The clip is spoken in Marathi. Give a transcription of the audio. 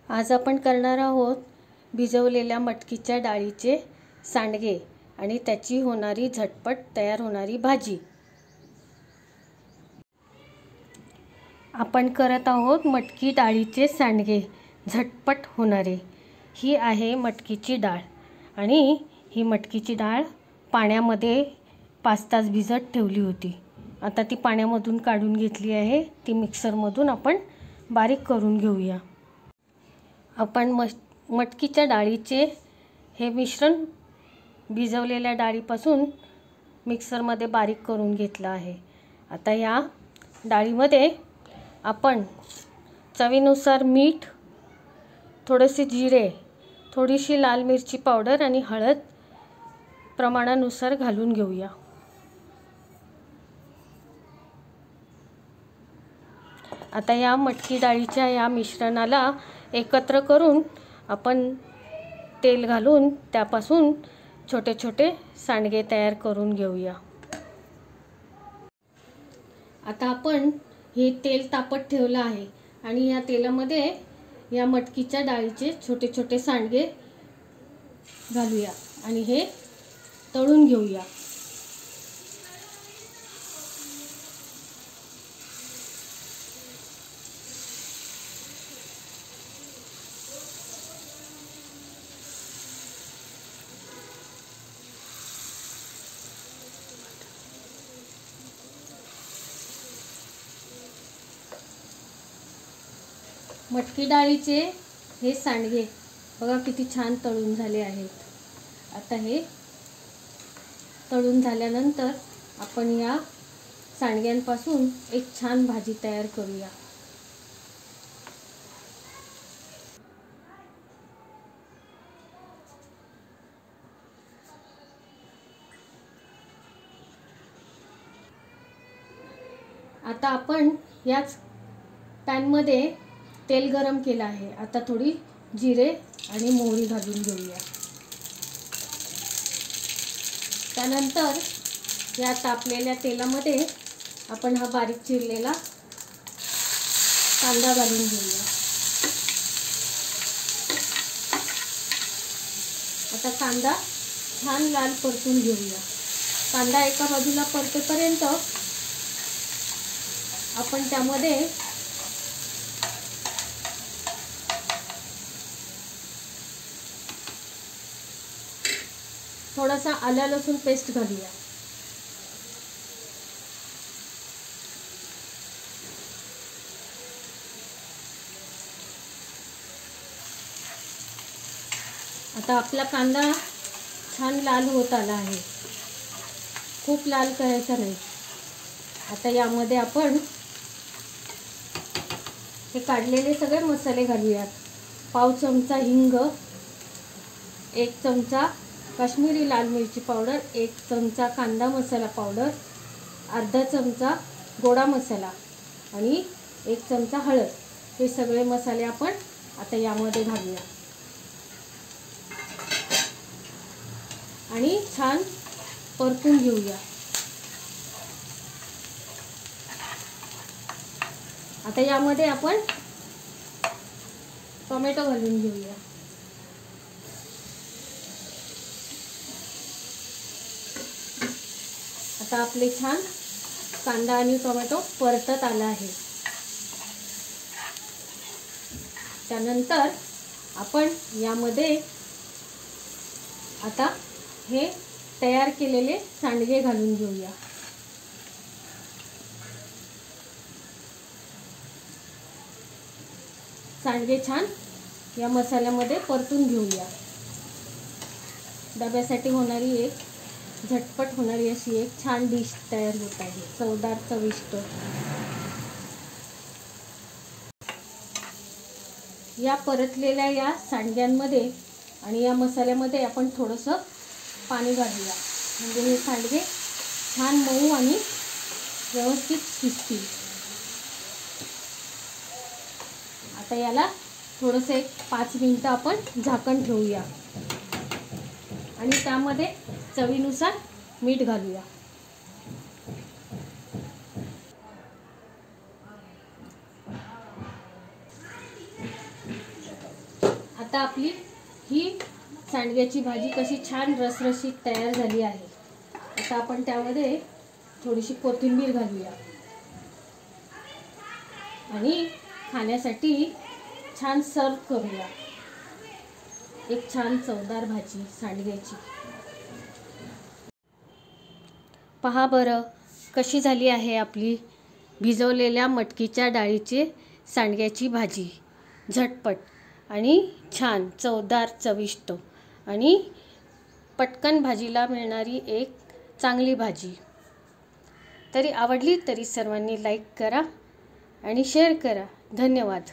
आज आपण करणार आहोत भिजवलेल्या मटकीच्या डाळीचे सांडगे आणि त्याची होणारी झटपट तयार होणारी भाजी। आपण करत आहोत मटकी डाळीचे सांडगे झटपट होणारे। ही आहे मटकीची डाळ आणि ही मटकीची डाळ पाण्यामध्ये 5 तास भिजत ठेवली होती। आता ती पाण्यामधून काढून घेतली आहे। ती मिक्सरमधून आपण बारीक करून घेऊया। आपण मटकीच्या डाळीचे हे मिश्रण भिजवलेल्या डाळीपासून मिक्सरमध्ये बारीक करून घेतलं आहे। आता या डाळीमध्ये आपण चवीनुसार मीठ, थोडेसे जिरे, थोडीशी लाल मिरची पावडर आणि हळद प्रमाणानुसार घालून घेऊया। आता या मटकी डाळीच्या या मिश्रणाला एकत्र करून आपण तेल घालून त्यापासून छोटे छोटे सांडगे तयार करून घेऊया। आता आपण हे तेल तापत ठेवलं आहे आणि या तेलामध्ये या मटकीच्या डाळीचे छोटे छोटे सांडगे घालूया आणि हे तळून घेऊया। मटकी डाळीचे हे सांडगे बघा किती छान तळून झाले आहेत। आता हे तळून झाल्यानंतर आपण या सांडग्यांपासून एक छान भाजी तयार करूया। आता आपण याच पॅनमध्ये तेल गरम केलं आहे। आता थोडी जिरे आणि मोहरी घालून घेऊया। त्यानंतर या तापलेल्या तेलामध्ये आपण हा बारीक चिरलेला कांदा घालून घेऊया। आता कांदा छान लाल परतून घेऊया। कांदा एका बाजूला परतेपर्यंत आपण त्यामध्ये थोडासा आलं लसूण पेस्ट घालूया। आता आपला कांदा छान लाल होत आला आहे। खूप लाल करायचा नाही। आता यामध्ये आपण हे काढलेले सगळे मसाले घालूयात। पाव चमचा हिंग, 1 चमचा काश्मीरी लाल मिरची पावडर, 1 चमचा कांदा मसाला पावडर, अर्धा चमचा गोडा मसाला आणि 1 चमचा हळद। हे सगळे मसाले आपण आता यामध्ये घालूया आणि छान परतून घेऊया। आता यामध्ये आपण टोमॅटो घालून घेऊया। आता आपले छान कांदा आणि टोमॅटो परतत आला आहे। त्यानंतर आपण यामध्ये आता हे तयार केलेले सांडगे घालून घेऊया। सांडगे छान या मसाल्यामध्ये परतून घेऊया। डब्यासाठी होणारी एक झटपट होणारी अशी एक छान डिश तयार होत आहे। चवदार चविष्ट या परतलेल्या या सांडग्यांमध्ये आणि या मसाल्यामध्ये आपण थोडंसं पाणी घालूया म्हणजे हे सांडगे छान मऊ आणि व्यवस्थित शिजतील। आता याला थोडंसं एक 5 मिनिटं आपण झाकण ठेवूया आणि त्यामध्ये चवीनुसार मीठ घालूया। आता आपली ही सांडग्याची भाजी कशी छान रसरशीत तयार झाली आहे. आता आपण त्यामध्ये थोडीशी कोथिंबीर घालूया आणि खाण्यासाठी छान सर्व करूया. एक छान चवदार भाजी सांडग्याची. पहा बरं कशी झाली आहे आपली भिजवलेल्या मटकीच्या डाळीची सांडग्याची भाजी. झटपट आणि छान चवदार, चविष्ट आणि पटकन भाजीला मिळणारी एक चांगली भाजी. तरी आवडली तरी सर्वांनी लाईक करा आणि शेअर करा. धन्यवाद.